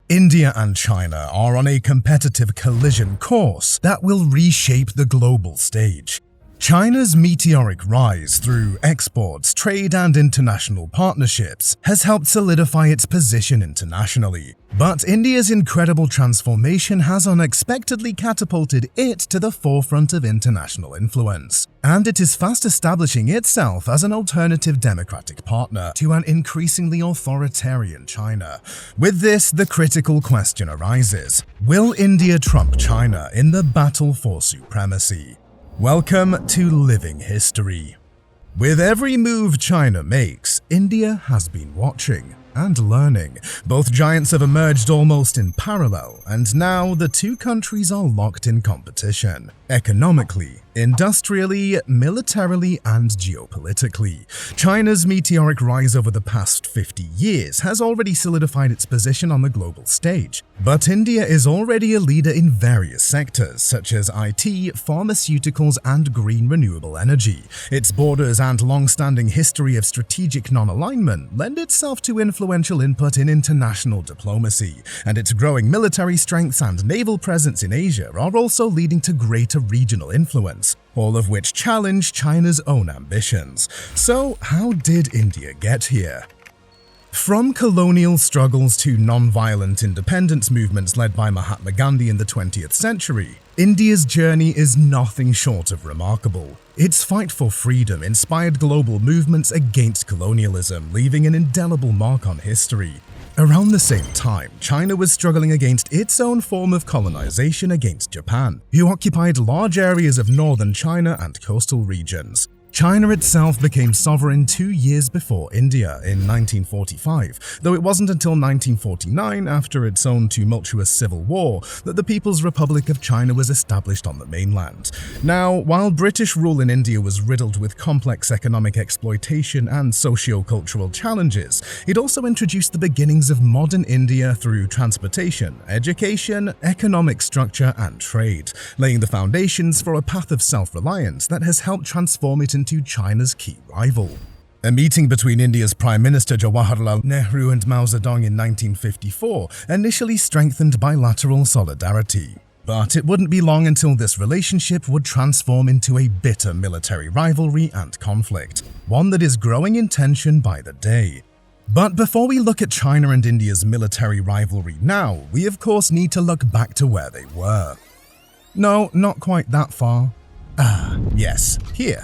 India and China are on a competitive collision course that will reshape the global stage. China's meteoric rise through exports, trade, and international partnerships has helped solidify its position internationally. But India's incredible transformation has unexpectedly catapulted it to the forefront of international influence, and it is fast establishing itself as an alternative democratic partner to an increasingly authoritarian China. With this, the critical question arises: will India trump China in the battle for supremacy? Welcome to Living History. With every move China makes, India has been watching and learning. Both giants have emerged almost in parallel, and now the two countries are locked in competition. Economically, industrially, militarily, and geopolitically. China's meteoric rise over the past 50 years has already solidified its position on the global stage. But India is already a leader in various sectors, such as IT, pharmaceuticals, and green renewable energy. Its borders and long-standing history of strategic non-alignment lend itself to influential input in international diplomacy, and its growing military strengths and naval presence in Asia are also leading to greater regional influence, all of which challenge China's own ambitions. So, how did India get here? From colonial struggles to non-violent independence movements led by Mahatma Gandhi in the 20th century, India's journey is nothing short of remarkable. Its fight for freedom inspired global movements against colonialism, leaving an indelible mark on history. Around the same time, China was struggling against its own form of colonization against Japan, who occupied large areas of northern China and coastal regions. China itself became sovereign 2 years before India in 1945, though it wasn't until 1949, after its own tumultuous civil war, that the People's Republic of China was established on the mainland. Now, while British rule in India was riddled with complex economic exploitation and socio-cultural challenges, it also introduced the beginnings of modern India through transportation, education, economic structure, and trade, laying the foundations for a path of self-reliance that has helped transform it into China's key rival. A meeting between India's Prime Minister Jawaharlal Nehru and Mao Zedong in 1954 initially strengthened bilateral solidarity. But it wouldn't be long until this relationship would transform into a bitter military rivalry and conflict, one that is growing in tension by the day. But before we look at China and India's military rivalry now, we of course need to look back to where they were. No, not quite that far. Yes, here.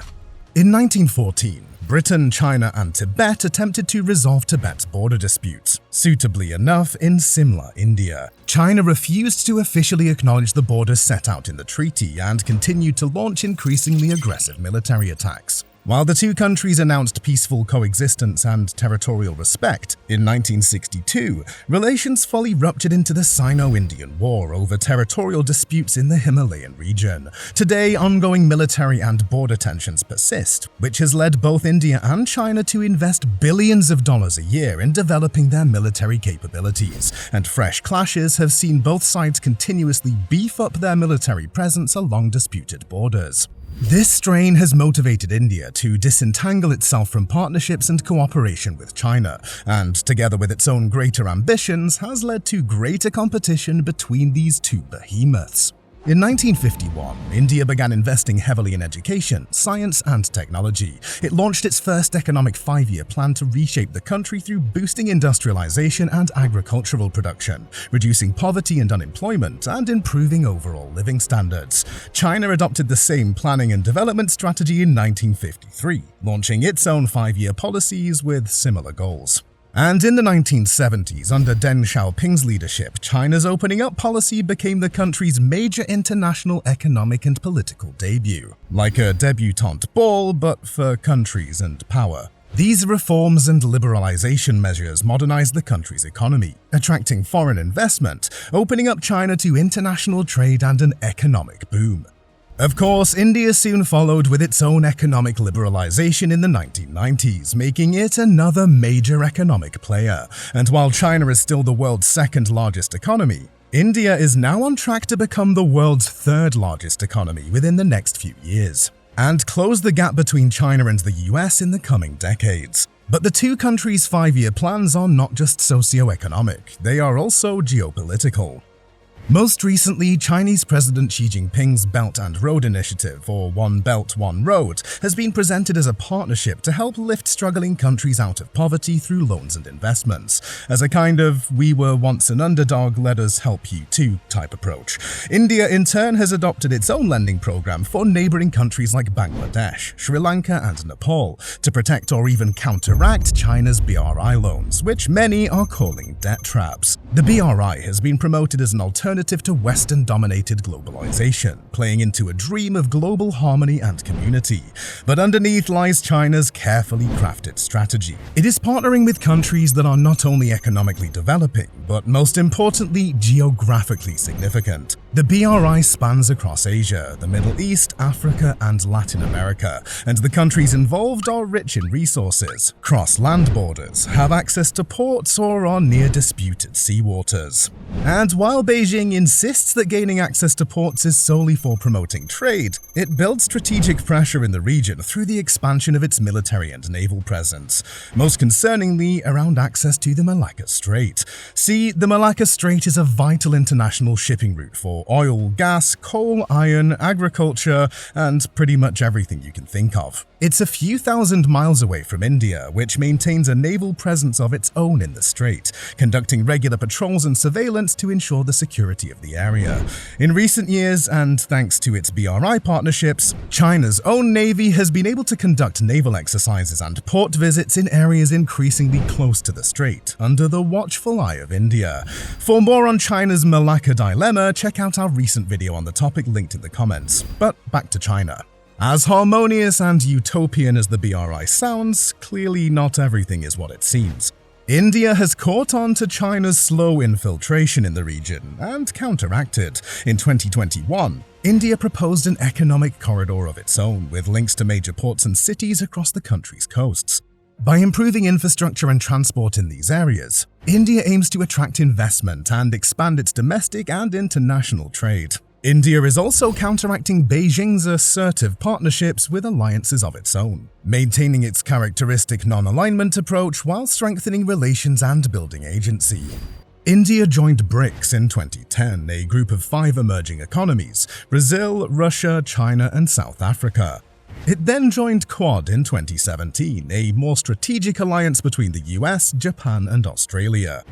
In 1914, Britain, China, and Tibet attempted to resolve Tibet's border disputes. Suitably enough, in Simla, India, China refused to officially acknowledge the borders set out in the treaty and continued to launch increasingly aggressive military attacks. While the two countries announced peaceful coexistence and territorial respect, in 1962, relations fully ruptured into the Sino-Indian War over territorial disputes in the Himalayan region. Today, ongoing military and border tensions persist, which has led both India and China to invest billions of dollars a year in developing their military capabilities, and fresh clashes have seen both sides continuously beef up their military presence along disputed borders. This strain has motivated India to disentangle itself from partnerships and cooperation with China, and together with its own greater ambitions, has led to greater competition between these two behemoths. In 1951, India began investing heavily in education, science, and technology. It launched its first economic 5-year plan to reshape the country through boosting industrialization and agricultural production, reducing poverty and unemployment, and improving overall living standards. China adopted the same planning and development strategy in 1953, launching its own 5-year policies with similar goals. And in the 1970s, under Deng Xiaoping's leadership, China's opening up policy became the country's major international economic and political debut. Like a debutante ball, but for countries and power. These reforms and liberalization measures modernized the country's economy, attracting foreign investment, opening up China to international trade and an economic boom. Of course, India soon followed with its own economic liberalization in the 1990s, making it another major economic player. And while China is still the world's second largest economy, India is now on track to become the world's third largest economy within the next few years, and close the gap between China and the US in the coming decades. But the two countries' 5-year plans are not just socio-economic, they are also geopolitical. Most recently, Chinese President Xi Jinping's Belt and Road Initiative, or One Belt, One Road, has been presented as a partnership to help lift struggling countries out of poverty through loans and investments, as a kind of "we were once an underdog, let us help you too" type approach. India, in turn, has adopted its own lending program for neighboring countries like Bangladesh, Sri Lanka, and Nepal to protect or even counteract China's BRI loans, which many are calling debt traps. The BRI has been promoted as an alternative to Western-dominated globalization, playing into a dream of global harmony and community. But underneath lies China's carefully crafted strategy. It is partnering with countries that are not only economically developing, but most importantly, geographically significant. The BRI spans across Asia, the Middle East, Africa, and Latin America, and the countries involved are rich in resources, cross land borders, have access to ports, or are near disputed seawaters. And while Beijing insists that gaining access to ports is solely for promoting trade, it builds strategic pressure in the region through the expansion of its military and naval presence, most concerningly around access to the Malacca Strait. See, the Malacca Strait is a vital international shipping route for oil, gas, coal, iron, agriculture, and pretty much everything you can think of. It's a few thousand miles away from India, which maintains a naval presence of its own in the strait, conducting regular patrols and surveillance to ensure the security of the area. In recent years, and thanks to its BRI partnerships, China's own navy has been able to conduct naval exercises and port visits in areas increasingly close to the strait, under the watchful eye of India. For more on China's Malacca dilemma, check out our recent video on the topic linked in the comments. But back to China. As harmonious and utopian as the BRI sounds, clearly not everything is what it seems. India has caught on to China's slow infiltration in the region and counteracted. In 2021, India proposed an economic corridor of its own with links to major ports and cities across the country's coasts. By improving infrastructure and transport in these areas, India aims to attract investment and expand its domestic and international trade. India is also counteracting Beijing's assertive partnerships with alliances of its own, maintaining its characteristic non-alignment approach while strengthening relations and building agency. India joined BRICS in 2010, a group of 5 emerging economies: Brazil, Russia, China, and South Africa. It then joined Quad in 2017, a more strategic alliance between the US, Japan, and Australia.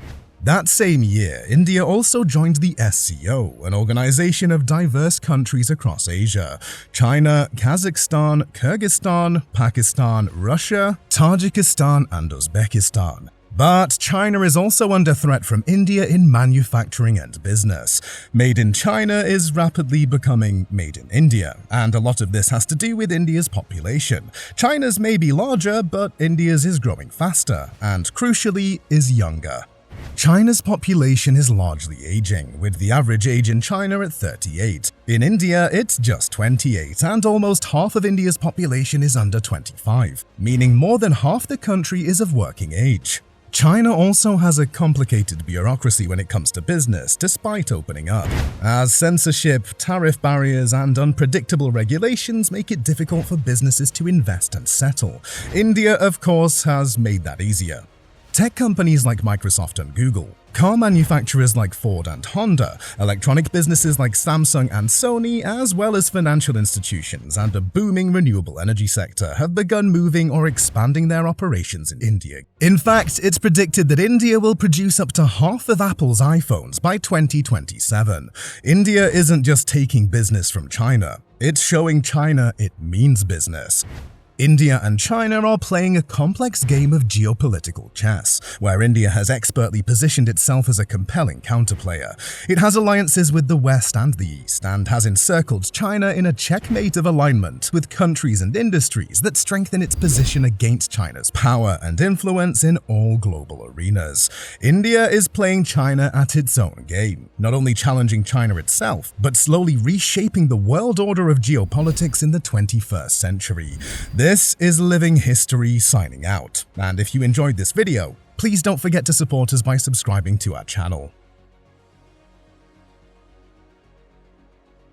That same year, India also joined the SCO, an organization of diverse countries across Asia: China, Kazakhstan, Kyrgyzstan, Pakistan, Russia, Tajikistan, and Uzbekistan. But China is also under threat from India in manufacturing and business. Made in China is rapidly becoming made in India, and a lot of this has to do with India's population. China's may be larger, but India's is growing faster, and crucially, is younger. China's population is largely aging, with the average age in China at 38. In India, it's just 28, and almost half of India's population is under 25, meaning more than half the country is of working age. China also has a complicated bureaucracy when it comes to business, despite opening up, as censorship, tariff barriers, and unpredictable regulations make it difficult for businesses to invest and settle. India, of course, has made that easier. Tech companies like Microsoft and Google, car manufacturers like Ford and Honda, electronic businesses like Samsung and Sony, as well as financial institutions and a booming renewable energy sector have begun moving or expanding their operations in India. In fact, it's predicted that India will produce up to half of Apple's iPhones by 2027. India isn't just taking business from China, it's showing China it means business. India and China are playing a complex game of geopolitical chess, where India has expertly positioned itself as a compelling counterplayer. It has alliances with the West and the East, and has encircled China in a checkmate of alignment with countries and industries that strengthen its position against China's power and influence in all global arenas. India is playing China at its own game, not only challenging China itself, but slowly reshaping the world order of geopolitics in the 21st century. This is Living History signing out, and if you enjoyed this video, please don't forget to support us by subscribing to our channel.